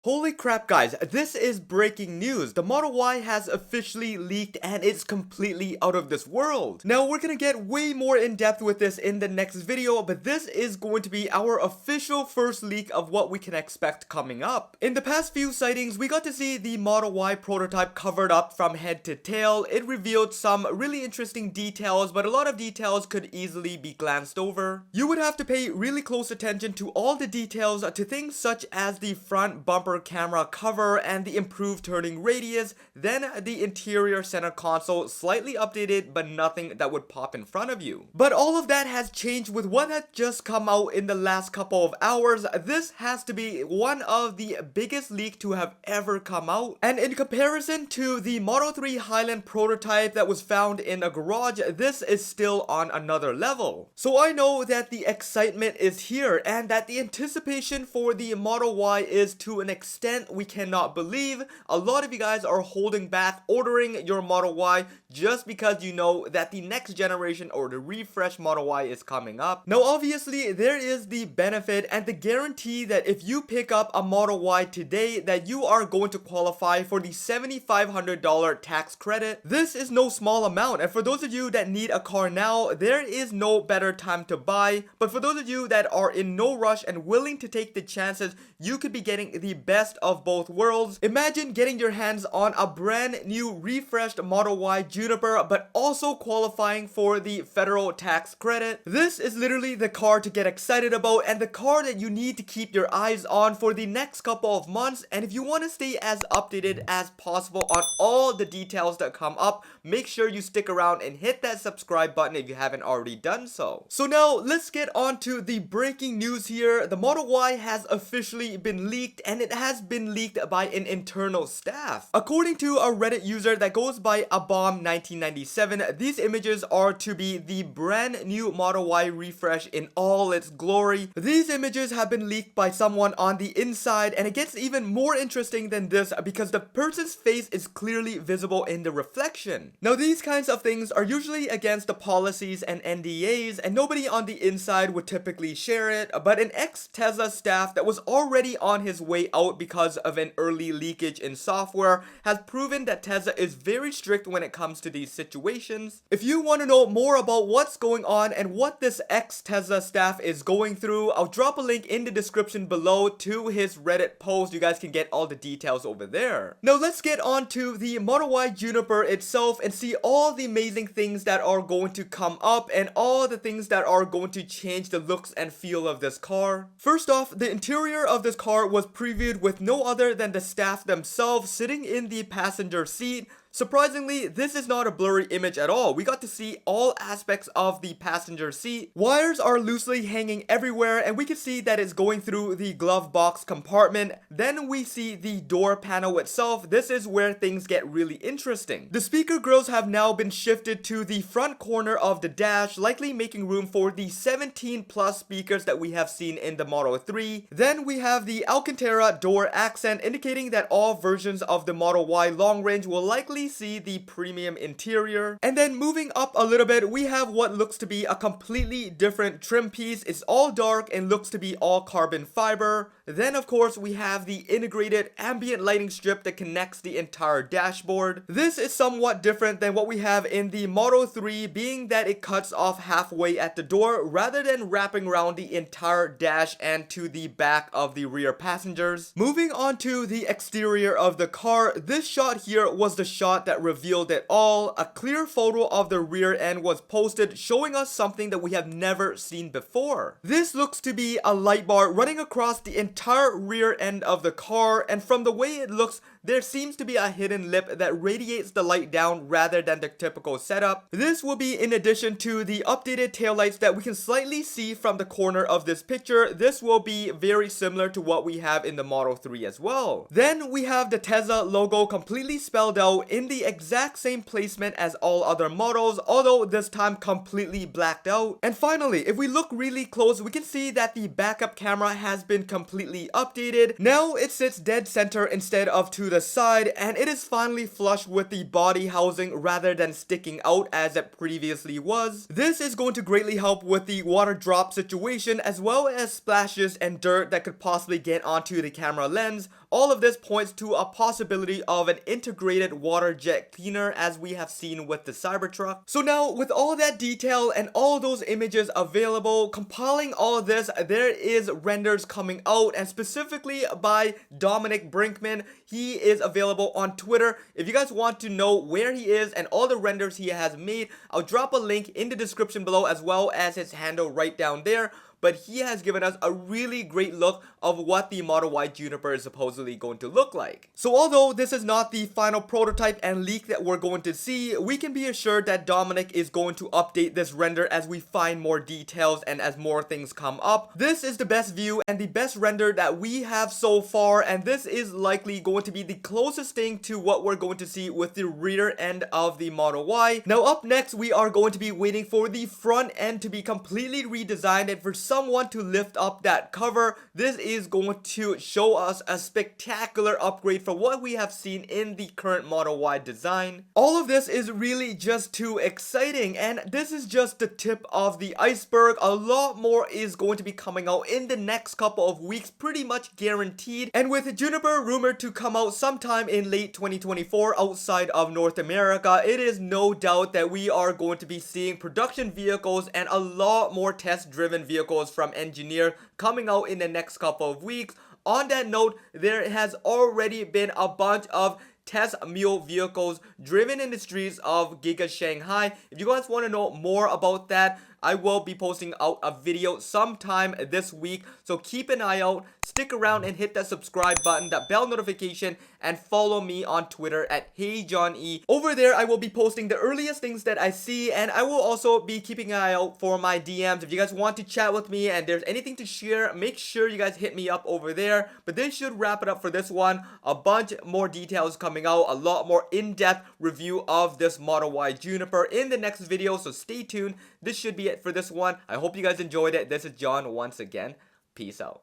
Holy crap guys, this is breaking news. The Model Y has officially leaked and it's completely out of this world. Now we're gonna get way more in depth with this in the next video, but this is going to be our official first leak of what we can expect coming up. In the past few sightings, we got to see the Model Y prototype covered up from head to tail. It revealed some really interesting details, but a lot of details could easily be glanced over. You would have to pay really close attention to all the details to things such as the front bumper camera cover and the improved turning radius, then the interior center console slightly updated but nothing that would pop in front of you. But all of that has changed with what had just come out in the last couple of hours. This has to be one of the biggest leaks to have ever come out, and in comparison to the Model 3 Highland prototype that was found in a garage, this is still on another level. So I know that the excitement is here and that the anticipation for the Model Y is to an extent we cannot believe. A lot of you guys are holding back ordering your Model Y just because you know that the next generation or the refresh Model Y is coming up. Now obviously there is the benefit and the guarantee that if you pick up a Model Y today that you are going to qualify for the $7,500 tax credit. This is no small amount, and for those of you that need a car now, there is no better time to buy. But for those of you that are in no rush and willing to take the chances, you could be getting the best of both worlds. Imagine getting your hands on a brand new refreshed Model Y Juniper but also qualifying for the federal tax credit. This is literally the car to get excited about and the car that you need to keep your eyes on for the next couple of months. And if you want to stay as updated as possible on all the details that come up, make sure you stick around and hit that subscribe button if you haven't already done so. So now let's get on to the breaking news here. The Model Y has officially been leaked, and it has been leaked by an internal staff. According to a Reddit user that goes by abom1997, these images are to be the brand new Model Y refresh in all its glory. These images have been leaked by someone on the inside, and it gets even more interesting than this because the person's face is clearly visible in the reflection. Now these kinds of things are usually against the policies and NDAs, and nobody on the inside would typically share it, but an ex-Tesla staff that was already on his way out because of an early leakage in software has proven that Tesla is very strict when it comes to these situations. If you want to know more about what's going on and what this ex-Tesla staff is going through, I'll drop a link in the description below to his Reddit post. You guys can get all the details over there. Now let's get on to the Model Y Juniper itself and see all the amazing things that are going to come up and all the things that are going to change the looks and feel of this car. First off, the interior of this car was previewed with no other than the staff themselves sitting in the passenger seat. Surprisingly, this is not a blurry image at all. We got to see all aspects of the passenger seat. Wires are loosely hanging everywhere, and we can see that it's going through the glove box compartment. Then we see the door panel itself. This is where things get really interesting. The speaker grills have now been shifted to the front corner of the dash, likely making room for the 17 plus speakers that we have seen in the Model 3. Then we have the Alcantara door accent, indicating that all versions of the Model Y long range will likely see the premium interior. And then moving up a little bit, we have what looks to be a completely different trim piece. It's all dark and looks to be all carbon fiber. Then of course we have the integrated ambient lighting strip that connects the entire dashboard. This is somewhat different than what we have in the Model 3, being that it cuts off halfway at the door rather than wrapping around the entire dash and to the back of the rear passengers. Moving on to the exterior of the car, this shot here was the shot that revealed it all. A clear photo of the rear end was posted showing us something that we have never seen before. This looks to be a light bar running across the entire rear end of the car, and from the way it looks, there seems to be a hidden lip that radiates the light down rather than the typical setup. This will be in addition to the updated taillights that we can slightly see from the corner of this picture. This will be very similar to what we have in the Model 3 as well. Then we have the Tesla logo completely spelled out in the exact same placement as all other models, although this time completely blacked out. And finally, if we look really close, we can see that the backup camera has been completely updated. Now it sits dead center instead of to the side, and it is finally flush with the body housing rather than sticking out as it previously was. This is going to greatly help with the water drop situation as well as splashes and dirt that could possibly get onto the camera lens. All of this points to a possibility of an integrated water jet cleaner as we have seen with the Cybertruck. So now with all that detail and all those images available, compiling all of this, there is renders coming out, and specifically by Dominic Brinkman. He is available on Twitter. If you guys want to know where he is and all the renders he has made, I'll drop a link in the description below as well as his handle right down there. But he has given us a really great look of what the Model Y Juniper is supposedly going to look like. So although this is not the final prototype and leak that we're going to see, we can be assured that Dominic is going to update this render as we find more details and as more things come up. This is the best view and the best render that we have so far, and this is likely going to be the closest thing to what we're going to see with the rear end of the Model Y. Now up next, we are going to be waiting for the front end to be completely redesigned and for someone to lift up that cover. This is going to show us a spectacular upgrade from what we have seen in the current Model Y design. All of this is really just too exciting, and this is just the tip of the iceberg. A lot more is going to be coming out in the next couple of weeks, pretty much guaranteed. And with Juniper rumored to come out sometime in late 2024 outside of North America, it is no doubt that we are going to be seeing production vehicles and a lot more test-driven vehicles from engineers coming out in the next couple of weeks. On that note, there has already been a bunch of test mule vehicles driven in the streets of Giga Shanghai. If you guys want to know more about that, I will be posting out a video sometime this week, so keep an eye out, stick around and hit that subscribe button, that bell notification, and follow me on Twitter at HeyJohnE. Over there, I will be posting the earliest things that I see, and I will also be keeping an eye out for my DMs. If you guys want to chat with me and there's anything to share, make sure you guys hit me up over there. But this should wrap it up for this one. A bunch more details coming out, a lot more in-depth review of this Model Y Juniper in the next video, so stay tuned. This should be it for this one. I hope you guys enjoyed it. This is John once again. Peace out.